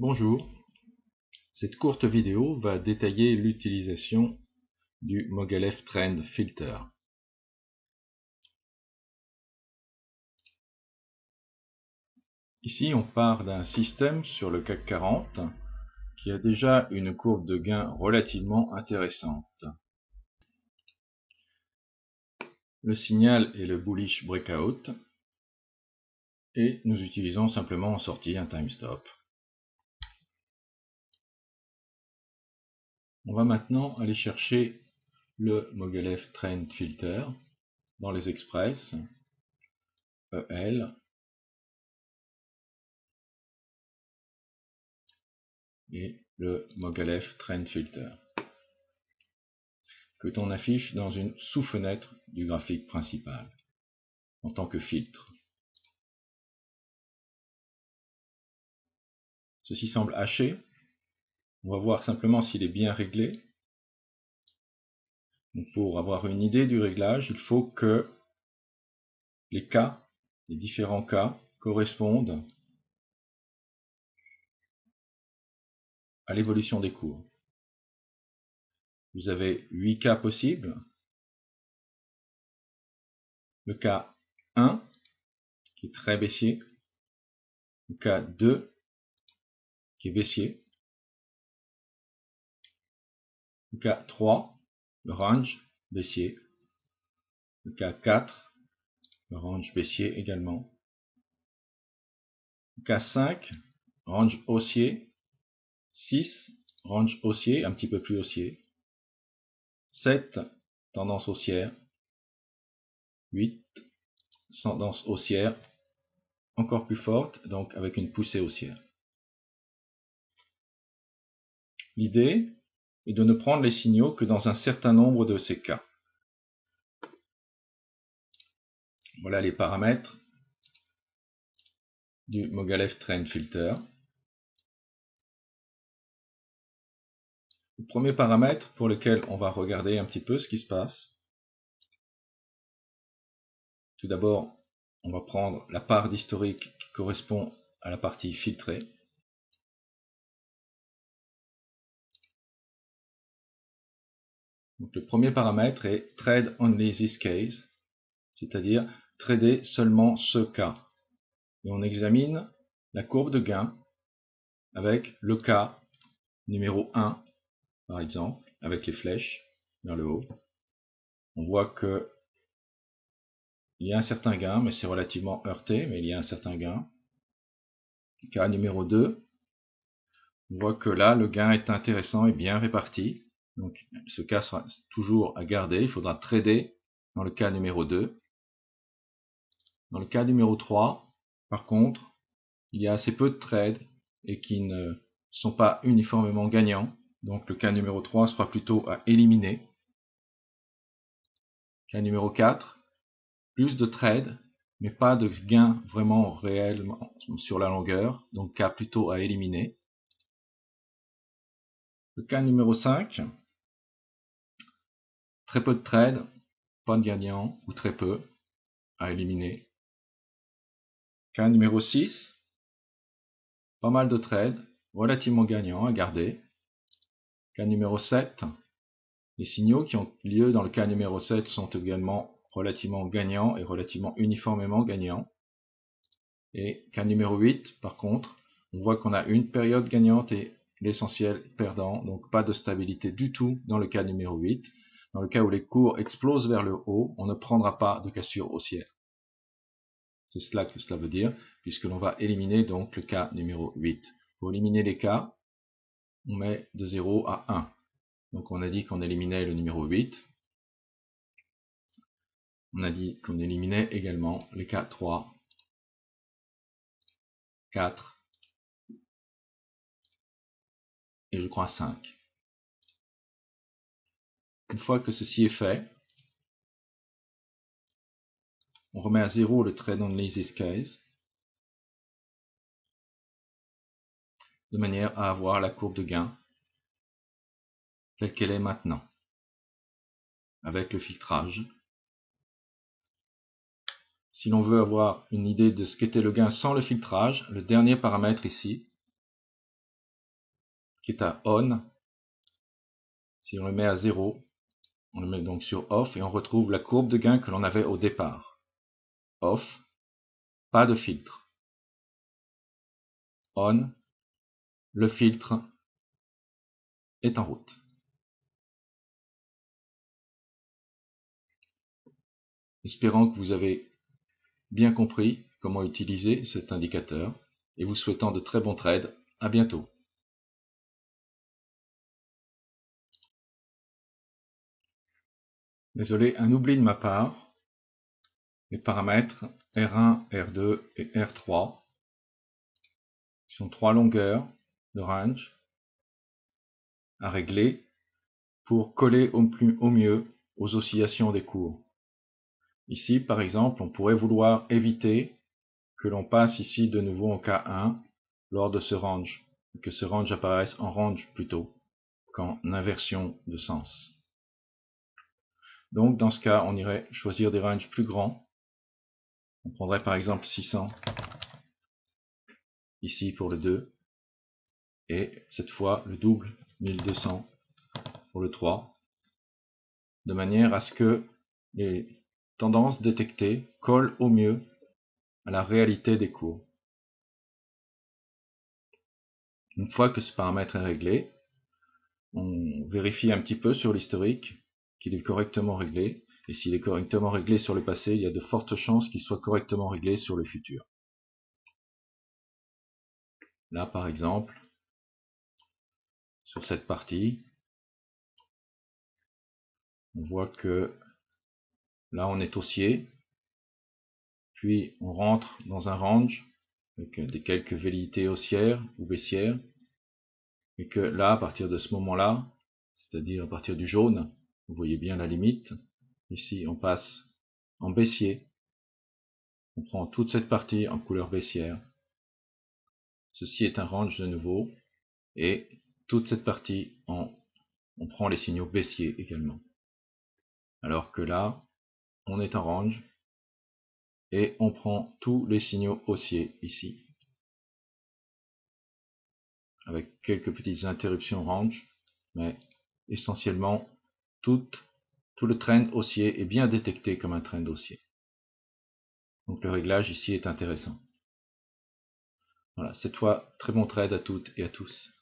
Bonjour, cette courte vidéo va détailler l'utilisation du Mogalef Trend Filter. Ici, on part d'un système sur le CAC 40 qui a déjà une courbe de gain relativement intéressante. Le signal est le bullish breakout et nous utilisons simplement en sortie un time stop. On va maintenant aller chercher le Mogalef Trend Filter dans les express, EL, et le Mogalef Trend Filter, que l'on affiche dans une sous-fenêtre du graphique principal, en tant que filtre. Ceci semble haché. On va voir simplement s'il est bien réglé. Donc pour avoir une idée du réglage, il faut que les cas, les différents cas, correspondent à l'évolution des cours. Vous avez 8 cas possibles. Le cas 1, qui est très baissier. Le cas 2, qui est baissier. Le cas 3, le range baissier. Le cas 4, le range baissier également. Le cas 5, range haussier. 6, range haussier, un petit peu plus haussier. 7, tendance haussière. 8, tendance haussière encore plus forte, donc avec une poussée haussière. L'idée est de ne prendre les signaux que dans un certain nombre de ces cas. Voilà les paramètres du Mogalef Trend Filter. Le premier paramètre pour lequel on va regarder un petit peu ce qui se passe. Tout d'abord, on va prendre la part d'historique qui correspond à la partie filtrée. Donc, le premier paramètre est Trade Only This Case, c'est-à-dire trader seulement ce cas. Et on examine la courbe de gain avec le cas numéro 1, par exemple, avec les flèches vers le haut. On voit que il y a un certain gain, mais c'est relativement heurté, mais il y a un certain gain. Cas numéro 2, on voit que là, le gain est intéressant et bien réparti. Donc, ce cas sera toujours à garder. Il faudra trader dans le cas numéro 2. Dans le cas numéro 3, par contre, il y a assez peu de trades et qui ne sont pas uniformément gagnants. Donc, le cas numéro 3 sera plutôt à éliminer. Cas numéro 4, plus de trades, mais pas de gain vraiment réel sur la longueur. Donc, cas plutôt à éliminer. Le cas numéro 5, très peu de trades, pas de gagnants ou très peu à éliminer. Cas numéro 6, pas mal de trades, relativement gagnants à garder. Cas numéro 7, les signaux qui ont lieu dans le cas numéro 7 sont également relativement gagnants et relativement uniformément gagnants. Et cas numéro 8, par contre, on voit qu'on a une période gagnante et l'essentiel perdant, donc pas de stabilité du tout dans le cas numéro 8. Dans le cas où les cours explosent vers le haut, on ne prendra pas de cassure haussière. C'est cela que cela veut dire, puisque l'on va éliminer donc le cas numéro 8. Pour éliminer les cas, on met de 0 à 1. Donc on a dit qu'on éliminait le numéro 8. On a dit qu'on éliminait également les cas 3, 4 et je crois 5. Une fois que ceci est fait, on remet à 0 le Trade Only This Case, de manière à avoir la courbe de gain telle qu'elle est maintenant, avec le filtrage. Si l'on veut avoir une idée de ce qu'était le gain sans le filtrage, le dernier paramètre ici, qui est à on. Si on le met à 0, on le met donc sur off et on retrouve la courbe de gain que l'on avait au départ. Off, pas de filtre. On, le filtre est en route. Espérant que vous avez bien compris comment utiliser cet indicateur et vous souhaitant de très bons trades. À bientôt. Désolé, un oubli de ma part. Les paramètres R1, R2 et R3 sont 3 longueurs de range à régler pour coller au mieux aux oscillations des cours. Ici, par exemple, on pourrait vouloir éviter que l'on passe ici de nouveau en K1 lors de ce range, que ce range apparaisse en range plutôt qu'en inversion de sens. Donc dans ce cas, on irait choisir des ranges plus grands. On prendrait par exemple 600 ici pour le 2 et cette fois le double 1200 pour le 3, de manière à ce que les tendances détectées collent au mieux à la réalité des cours. Une fois que ce paramètre est réglé, on vérifie un petit peu sur l'historique qu'il est correctement réglé, et s'il est correctement réglé sur le passé, il y a de fortes chances qu'il soit correctement réglé sur le futur. Là par exemple, sur cette partie, on voit que là on est haussier, puis on rentre dans un range avec des quelques velléités haussières ou baissières, et que là, à partir de ce moment-là, c'est-à-dire à partir du jaune, vous voyez bien la limite, ici on passe en baissier, on prend toute cette partie en couleur baissière, ceci est un range de nouveau, et toute cette partie on prend les signaux baissiers également. Alors que là, on est en range, et on prend tous les signaux haussiers ici, avec quelques petites interruptions range, mais essentiellement tout le trend haussier est bien détecté comme un trend haussier. Donc le réglage ici est intéressant. Voilà, cette fois, très bon trade à toutes et à tous.